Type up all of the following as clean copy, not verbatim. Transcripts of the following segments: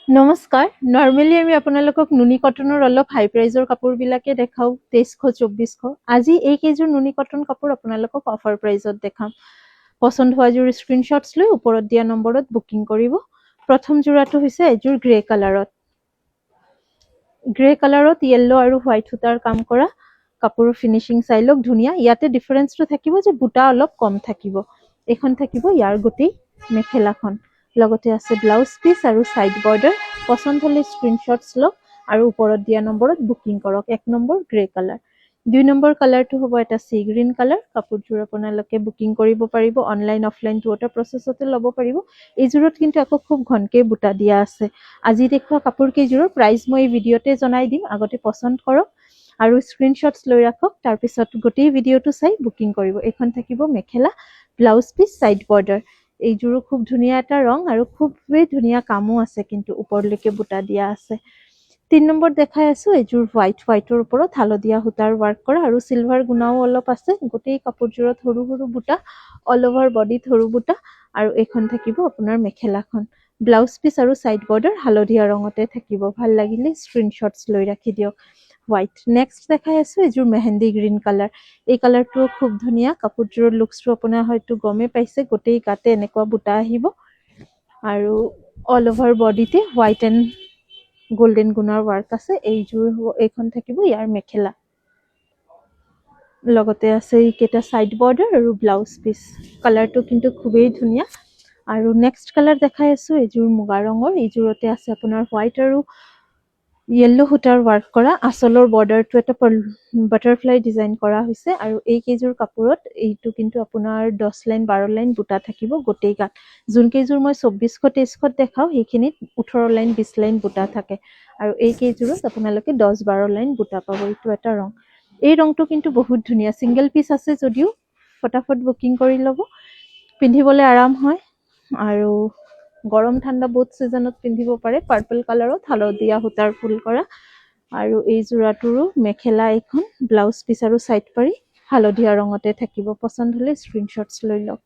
নমস্কাৰ নৰ্মেলি আমি আপোনালোকক নুনি কটনৰ অলপ হাই প্ৰাইজৰ কাপোৰবিলাকে দেখাও 2300 2400 আজি এই কেইযোৰ নুনি কটন কাপোৰ আপোনালোকক অফাৰ প্ৰাইজত দেখাম পছন্দ হোৱা যোৰ স্ক্ৰীনশ্বটছ লৈ ওপৰত দিয়া নম্বৰত বুকিং কৰিব প্ৰথম যোৰাটো হৈছে এযোৰ গ্ৰে কালাৰত য়েল্লো আৰু হোৱাইট সূতাৰ কাম কৰা কাপোৰৰ ফিনিচিং চাই লওক ধুনীয়া ইয়াতে ডিফাৰেন্সটো থাকিব যে বুটা অলপ কম থাকিব এখন থাকিব ইয়াৰ গোটেই মেখেলাখন লগতে আছে ব্লাউজ পিস আৰু সাইড বৰ্ডাৰ পছন্দ হলে স্ক্ৰীনশ্বটছ লওক আৰু ওপৰত দিয়া নম্বৰত বুকিং কৰক 1 নম্বৰ গ্ৰে কালাৰ 2 নম্বৰ কালাৰটো হ'ব এটা সি গ্ৰীন কালাৰ কাপোৰযোৰ আপোনালোকে বুকিং কৰিব পাৰিব অনলাইন অফলাইন দুটা প্ৰসেছতে ল'ব পাৰিব এইযোৰত কিন্তু আকৌ খুব ঘনকে বুটা দিয়া আছে আজি দেখুৱা কাপোৰ কেইযোৰৰ প্ৰাইস মই এই ভিডিঅ'তে জনাই দিম আগতে পছন্দ কৰক আৰু স্ক্ৰীনশ্বটছ লৈ ৰাখক তাৰ পিছত গোটেই ভিডিঅ'টো চাই বুকিং কৰিব এখন থাকিব মেখেলা ব্লাউজ পিস সাইড বৰ্ডাৰ এইযোৰো খুব ধুনীয়া এটা ৰং আৰু খুবেই ধুনীয়া কামো আছে কিন্তু ওপৰলৈকে বুটা দিয়া আছে 3 নম্বৰ দেখাই আছো এইযোৰ হোৱাইটৰ ওপৰত হালধীয়া সূতাৰ ওয়াৰ্ক কৰা আৰু সিলভাৰ গুণাও অলপ আছে গোটেই কাপোৰযোৰত সৰু সৰু বুটা অল ওভাৰ বডিত সৰু বুটা আৰু এখন থাকিব আপোনাৰ মেখেলাখন ব্লাউজ পিস আৰু সাইড বৰ্ডাৰ হালধীয়া ৰঙতে থাকিব ভাল লাগিলে স্ক্ৰীনশ্বটছ লৈ ৰাখি দিয়ক হোৱাইট নেক্সট দেখাই আছো এইযোৰ মেহেন্দি গ্ৰীন কালাৰ এই কালাৰটো খুব ধুনীয়া কাপোৰযোৰৰ লুকসটো আপোনাৰ হয়তো গমে পাইছে গোটেই গাতে এনেকুৱা বুটা আহিব আৰু অল ওভাৰ বডিতে হোৱাইট এণ্ড গোল্ডেন গুণৰ ওয়াৰ্ক আছে এইযোৰ এইখন থাকিব ইয়াৰ মেখেলা লগতে আছে এইকেইটা সাইড বৰ্ডাৰ আৰু ব্লাউজ পিস কালাৰটো কিন্তু খুবেই ধুনীয়া আৰু নেক্সট কালাৰ দেখাই আছো এইযোৰ মুগা ৰঙৰ এইযোৰতে আছে আপোনাৰ হোৱাইট আৰু য়েল্লো সূতাৰ ওয়াৰ্ক কৰা আঁচলৰ বৰ্ডাৰটো এটা বাটাৰফ্লাই ডিজাইন কৰা হৈছে আৰু এই কেইযোৰ কাপোৰত এইটো কিন্তু আপোনাৰ 10 লাইন 12 লাইন বুটা থাকিব গোটেই গাত যোন কেইযোৰ মই 2400 2300 দেখাও সেইখিনিত 18 লাইন 20 লাইন বুটা থাকে আৰু এই কেইযোৰত আপোনালোকে 10 12 লাইন বুটা পাব এইটো এটা ৰং এই ৰংটো কিন্তু বহুত ধুনীয়া সিঙ্গেল পিস আছে যদিও ফটাফট বুকিং কৰি ল'ব পিন্ধিবলৈ আৰাম হয় আৰু গৰম ঠাণ্ডা বহুত সিজনত পিন্ধিব পাৰে পাৰ্পল কালাৰত হালধীয়া সূতাৰ ফুল কৰা আৰু এই যোৰাটোৰো মেখেলা এখন ব্লাউজ পিস আৰু সাইড পাৰি হালধীয়া ৰঙতে থাকিব পছন্দ হলে স্ক্ৰীনশ্বটছ লৈ লওক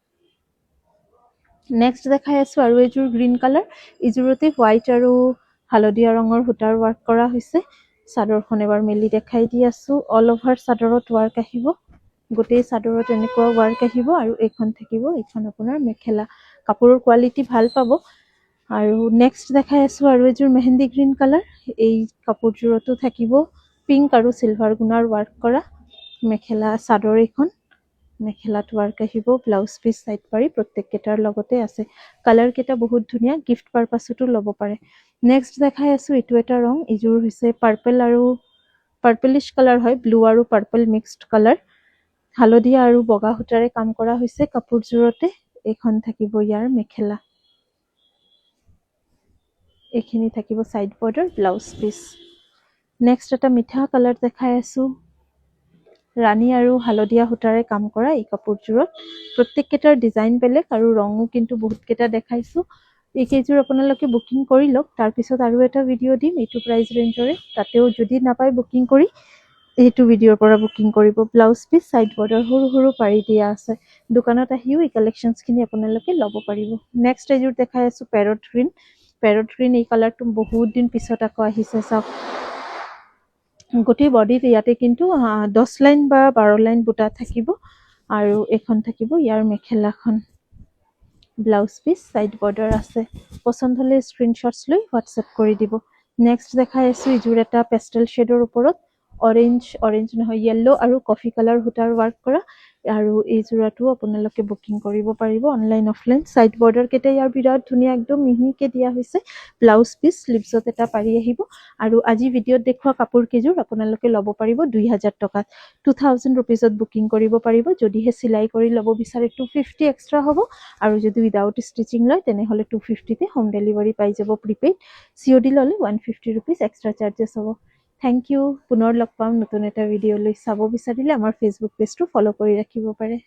নেক্সট দেখাই আছো আৰু এইযোৰ গ্ৰীন কালাৰ এইযোৰতে হোৱাইট আৰু হালধীয়া ৰঙৰ সূতাৰ ওয়াৰ্ক কৰা হৈছে চাদৰখন এবাৰ মেলি দেখাই দি আছো অল ওভাৰ চাদৰত ওয়াৰ্ক আহিব গোটেই চাদৰত এনেকুৱা ওয়াৰ্ক আহিব আৰু এখন থাকিব এইখন আপোনাৰ মেখেলা কাপোৰৰ কোৱালিটি ভাল পাব আৰু নেক্সট দেখাই আছো আৰু এইযোৰ মেহেন্দি গ্ৰীন কালাৰ এই কাপোৰযোৰতো থাকিব পিংক আৰু সিলভাৰ গুণৰ ওয়াৰ্ক কৰা মেখেলা চাদৰ এখন মেখেলাত ওয়াৰ্ক আহিব ব্লাউজ পিস সাইড পাৰি প্ৰত্যেককেইটাৰ লগতে আছে কালাৰ কেইটা বহুত ধুনীয়া গিফট পাৰপাসতো ল'ব পাৰে নেক্সট দেখাই আছো এইটো এটা ৰং এইযোৰ হৈছে পাৰ্পল আৰু পাৰ্পলিশ কালাৰ হয় ব্লু আৰু পাৰ্পল মিক্সড কালাৰ হালধীয়া আৰু বগা সূতাৰে কাম কৰা হৈছে কাপোৰযোৰতে এখন থাকিব ইয়াৰ মেখেলা এইখিনি থাকিব side border blouse piece next এটা মিঠা কালাৰ দেখাই আছো ৰাণী আৰু হালধীয়া সূতাৰে কাম কৰা এই কাপোৰযোৰত প্ৰত্যেককেইটাৰ ডিজাইন বেলেগ আৰু ৰঙো কিন্তু বহুতকেইটা দেখাইছো এই কেইযোৰ আপোনালোকে বুকিং কৰি লওক তাৰ পিছত আৰু এটা ভিডিঅ' দিম এইটো প্ৰাইস ৰেঞ্জৰে তাতেও যদি নাপায় বুকিং কৰি এইটো ভিডিঅ'ৰ পৰা বুকিং কৰিব ব্লাউজ পিস সাইড বৰ্ডাৰ সৰু সৰু পাৰি দিয়া আছে দোকানত আহিও এই কালেকশনছখিনি আপোনালোকে ল'ব পাৰিব নেক্সট এযোৰ দেখাই আছো প্যাৰট গ্ৰীন এই কালাৰটো বহুত দিন পিছত আকৌ আহিছে চাওক গোটেই বডিত ইয়াতে কিন্তু 10 লাইন বা 12 লাইন বুটা থাকিব আৰু এখন থাকিব ইয়াৰ মেখেলাখন ব্লাউজ পিস সাইড বৰ্ডাৰ আছে পছন্দ হলে স্ক্ৰীনশ্বটছ লৈ হোৱাটসএপ কৰি দিব নেক্সট দেখাই আছো ইজোৰ এটা পেষ্টেল শেডৰ ওপৰত অৰেঞ্জ নহয় য়েল্লো আৰু কফি কালাৰ সূতাৰ ওয়াৰ্ক কৰা আৰু এই যোৰাটো আপোনালোকে বুকিং কৰিব পাৰিব অনলাইন অফলাইন সাইড বৰ্ডাৰ কেইটা ইয়াৰ বিৰাট ধুনীয়া একদম মিহিকে দিয়া হৈছে ব্লাউজ পিস স্লিভছত এটা পাৰি আহিব আৰু আজি ভিডিঅ'ত দেখুৱা কাপোৰ কেইযোৰ আপোনালোকে ল'ব পাৰিব 2000 টকাত 2000 ৰুপিজত বুকিং কৰিব পাৰিব যদিহে সিলাই কৰি ল'ব বিচাৰে 250 এক্সট্ৰা হ'ব আৰু যদি উইদাউট ষ্টিচিং লয় তেনেহলে 250 তে হোম ডেলিভাৰী পাই যাব প্ৰিপেইড সিওডি ললে 150 ৰুপিজ এক্সট্ৰা চাৰ্জেছ হ'ব থ্যাংক ইউ পুনৰ লগ পাম নতুন এটা ভিডিঅ' লৈ চাব বিচাৰিলে আমাৰ ফেসবুক পেজটো ফলো কৰি ৰাখিব পাৰে